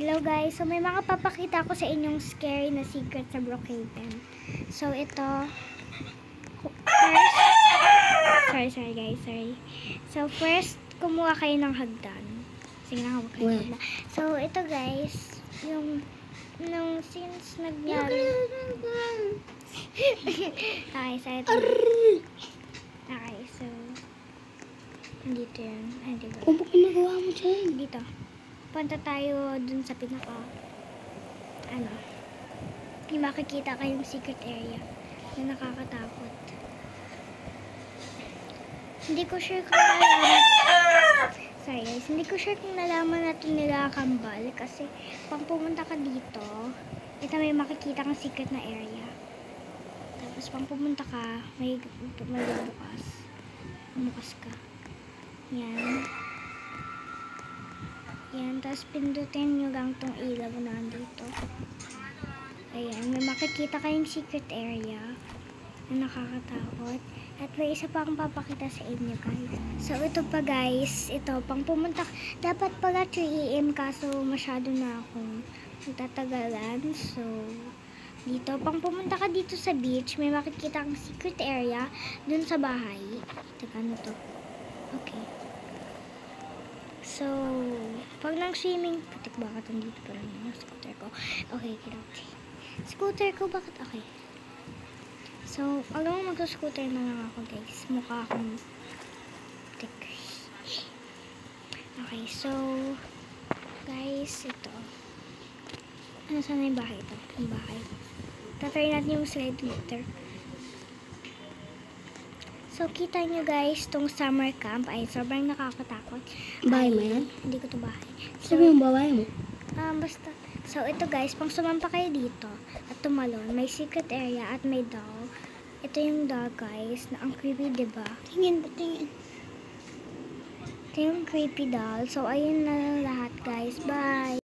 Hello guys, so may mga papakita ko sa inyong scary na secret sa Brookhaven. So ito, first, sorry guys. So first, kumuha kayo ng hagdan. Sige na, hawak kayo ng hagdan. So ito guys, since nagyari. Okay, so ito. Okay, so dito yun. Dito. Kung bakit nagawa mo dyan? Dito. Punta tayo dun sa pinaka, yung makikita kayong secret area na nakakatakot. Hindi ko sure kung nalaman natin nila kambal kasi pang pumunta ka dito, ito may makikita kang secret na area. Tapos pang pumunta ka, may bukas ka. Yan, tapos pindutin nyo lang tong ilaw na dito. Ayan, may makikita kayong secret area na nakakatakot. At may isa pa akong papakita sa inyo guys. So ito pa guys, ito pang pumunta, dapat pala 3 AM kaso masyado na akong tatagalan. So dito, pang pumunta ka dito sa beach, may makikita kang secret area dun sa bahay. Teka, ano to? Okay. So, pag nang-swimming, putik bakit nandito pa rin yung scooter ko. Okay, kinakti. Scooter ko, bakit okay? So, alam mo, mag-scooter na lang ako guys. Mukha akong putik. Okay, so, guys, ito. Ano sana yung bahay ito? Yung bahay. Tatry natin yung slide meter. So, kita nyo guys, tong summer camp ay sobrang nakakatakot. Bahay mo yan? Hindi ko to bahay. So, Sabi yung bahay mo? basta. So, ito guys, pang sumampa kayo dito at tumalon, may secret area at may doll. Ito yung doll guys, na ang creepy, diba? Tingin. Ito yung creepy doll. So, ayun na lang lahat guys. Bye!